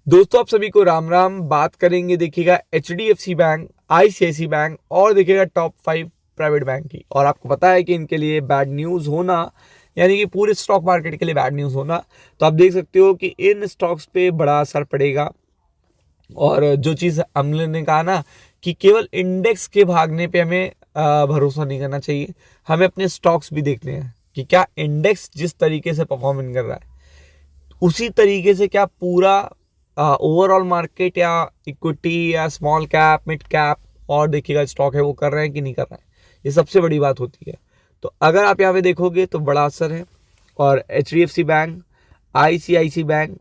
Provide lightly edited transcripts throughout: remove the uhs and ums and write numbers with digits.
दोस्तों आप सभी को राम राम। बात करेंगे देखिएगा एचडीएफसी बैंक, आईसीआईसी बैंक और देखिएगा टॉप 5 प्राइवेट बैंक की। और आपको पता है कि इनके लिए बैड न्यूज़ होना यानी कि पूरे स्टॉक मार्केट के लिए बैड न्यूज़ होना। तो आप देख सकते हो कि इन स्टॉक्स पे बड़ा असर पड़ेगा। और जो चीज़ हमने ने कहा ना कि केवल इंडेक्स के भागने पे हमें भरोसा नहीं करना चाहिए, हमें अपने स्टॉक्स भी देखने हैं कि क्या इंडेक्स जिस तरीके से परफॉर्म कर रहा है उसी तरीके से क्या पूरा ओवरऑल मार्केट या इक्विटी या स्मॉल कैप मिड कैप और देखिएगा स्टॉक है वो कर रहे हैं कि नहीं कर रहे हैं। ये सबसे बड़ी बात होती है। तो अगर आप यहाँ पे देखोगे तो बड़ा असर है। और एचडीएफसी बैंक, आईसीआईसी बैंक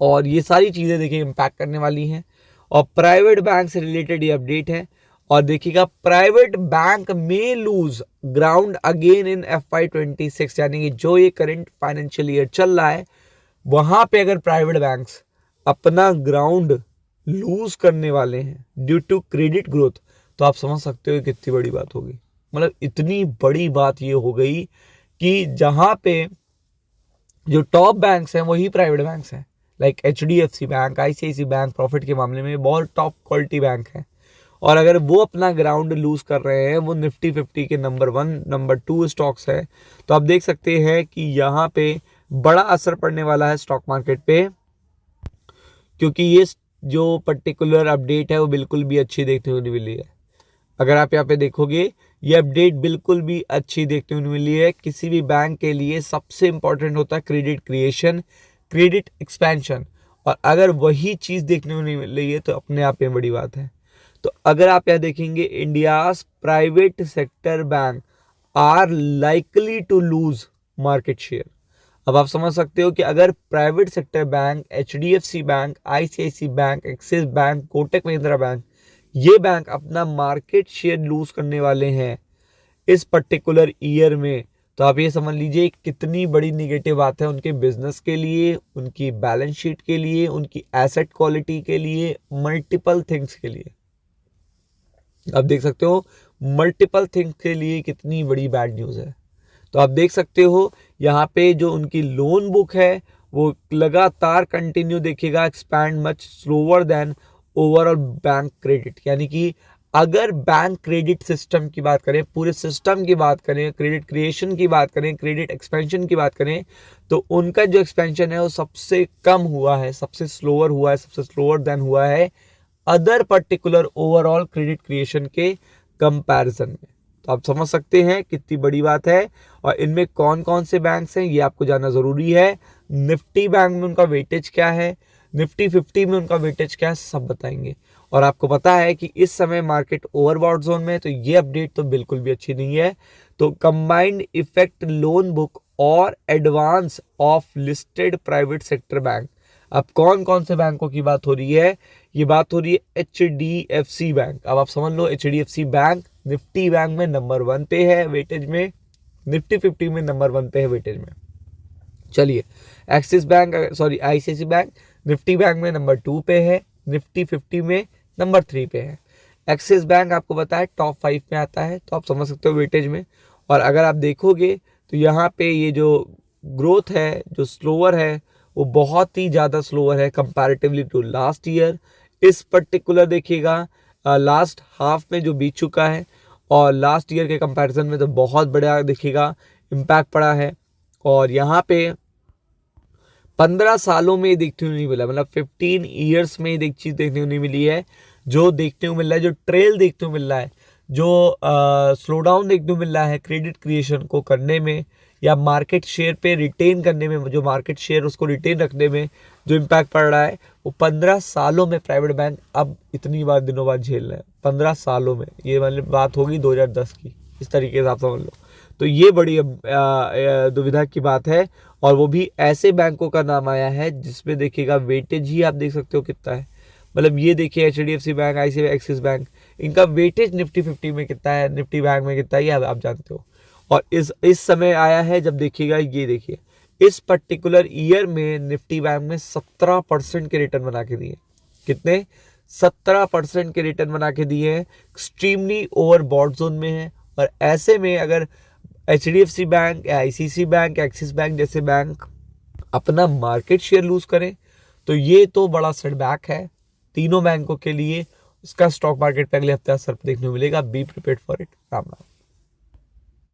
और ये सारी चीज़ें देखिए इम्पैक्ट करने वाली हैं। और प्राइवेट बैंक से रिलेटेड ये अपडेट है। और देखिएगा प्राइवेट बैंक में lose ground again in FY26, यानी कि जो ये करंट फाइनेंशियल ईयर चल रहा है वहां पे अगर प्राइवेट बैंक्स अपना ग्राउंड लूज करने वाले हैं ड्यू टू क्रेडिट ग्रोथ, तो आप समझ सकते हो कितनी बड़ी बात होगी। मतलब इतनी बड़ी बात ये हो गई कि जहां पे जो टॉप बैंक्स हैं वही प्राइवेट बैंक्स हैं। Like HDFC bank, ICICI bank profit के मामले में बहुत टॉप क्वालिटी बैंक है। और अगर वो अपना ग्राउंड लूज कर रहे हैं, वो निफ्टी 50 के नंबर 1 नंबर 2 स्टॉक्स है, तो आप देख सकते हैं कि यहाँ पे बड़ा असर पड़ने वाला है स्टॉक मार्केट पे। क्योंकि ये जो पर्टिकुलर अपडेट है वो बिल्कुल भी अच्छी देखने को नहीं मिली है। अगर आप यहाँ पे देखोगे ये अपडेट बिल्कुल भी अच्छी देखने को मिली है। किसी भी बैंक के लिए सबसे इंपॉर्टेंट होता है क्रेडिट क्रिएशन, क्रेडिट एक्सपेंशन, और अगर वही चीज देखने को नहीं मिल रही है तो अपने आप में बड़ी बात है। तो अगर आप यहाँ देखेंगे India's private sector bank are likely to lose market share. अब आप समझ सकते हो कि अगर private sector bank, HDFC bank, ICICI bank, Axis bank, Kotak Mahindra bank, ये बैंक अपना मार्केट शेयर लूज करने वाले हैं इस पर्टिकुलर ईयर में, तो आप ये समझ लीजिए कितनी बड़ी निगेटिव बात है उनके बिजनेस के लिए, उनकी बैलेंस शीट के लिए, उनकी एसेट क्वालिटी के लिए, मल्टीपल थिंग्स के लिए। आप देख सकते हो मल्टीपल थिंग्स के लिए कितनी बड़ी बैड न्यूज़ है। तो आप देख सकते हो यहाँ पे जो उनकी लोन बुक है वो लगातार कंटिन्यू देखिएगा expand much slower then overall bank credit. यानी कि अगर बैंक क्रेडिट सिस्टम की बात करें, पूरे सिस्टम की बात करें, क्रेडिट क्रिएशन की बात करें, क्रेडिट एक्सपेंशन की बात करें, तो उनका जो एक्सपेंशन है वो सबसे कम हुआ है, सबसे स्लोअर हुआ है, सबसे स्लोअर देन हुआ है other particular overall credit creation के कंपैरिजन में। तो आप समझ सकते हैं कितनी बड़ी बात है। और इनमें कौन कौन से बैंक्स हैं ये आपको जानना जरूरी है। निफ्टी बैंक में उनका वेटेज क्या है, निफ्टी 50 में उनका वेटेज क्या है, सब बताएंगे। और आपको पता है कि इस समय मार्केट ओवरबॉट जोन में है, तो ये अपडेट तो बिल्कुल भी अच्छी नहीं है। तो कंबाइंड इफेक्ट लोन बुक और advance of listed private sector bank. अब कौन कौन से बैंकों की बात हो रही है, ये बात हो रही है एचडीएफसी बैंक। अब आप समझ लो एचडीएफसी बैंक निफ्टी बैंक में नंबर 1 पे है वेटेज में, निफ्टी 50 में नंबर 1 पे है वेटेज में। चलिए Axis bank, sorry ICICI bank Nifty bank में नंबर 2 पे है, निफ्टी 50 में नंबर 3 पे है। एक्सिस बैंक आपको पता है टॉप 5 में आता है, तो आप समझ सकते हो वेटेज में। और अगर आप देखोगे तो यहाँ पे ये जो ग्रोथ है जो स्लोअर है वो बहुत ही ज़्यादा स्लोअर है कंपैरेटिवली टू लास्ट ईयर। इस पर्टिकुलर देखिएगा लास्ट हाफ में जो बीत चुका है और लास्ट ईयर के कंपैरिजन में तो बहुत बड़ा देखिएगा इम्पैक्ट पड़ा है। और यहाँ पे 15 सालों में देखने को नहीं मिला, मतलब 15 ईयर्स में एक चीज़ देखने को नहीं मिली है। जो देखने को मिल रहा है, जो ट्रेल देखने को मिल रहा है, जो स्लो डाउन देखने को मिल रहा है क्रेडिट क्रिएशन को करने में या मार्केट शेयर पे रिटेन करने में, जो मार्केट शेयर उसको रिटेन रखने में जो इम्पैक्ट पड़ रहा है वो 15 सालों में प्राइवेट बैंक अब इतनी बार दिनों बाद झेल रहे हैं। 15 सालों में, ये मतलब बात होगी 2010 की, इस तरीके से आप समझ लो। तो ये बड़ी दुविधा की बात है। और वो भी ऐसे बैंकों का नाम आया है जिसमें देखिएगा वेटेज ही आप देख सकते हो कितना है। मतलब ये देखिए HDFC bank, ICICI, Axis bank, इनका वेटेज निफ्टी 50 में कितना है, निफ्टी बैंक में कितना है, ये आप जानते हो। और इस समय आया है जब देखिएगा, ये देखिए इस पर्टिकुलर ईयर में निफ्टी बैंक में 17% के रिटर्न बना के दिए। कितने? 17% के रिटर्न बना के दिए हैं, एक्सट्रीमली ओवर बॉट जोन में है। और ऐसे में अगर एचडीएफसी बैंक या आईसीआईसी बैंक या एक्सिस बैंक जैसे बैंक अपना मार्केट शेयर लूज करें तो ये तो बड़ा सेटबैक है तीनों बैंकों के लिए। इसका स्टॉक मार्केट पे अगले हफ्ते असर देखने को मिलेगा। Be prepared for it. Ram Ram.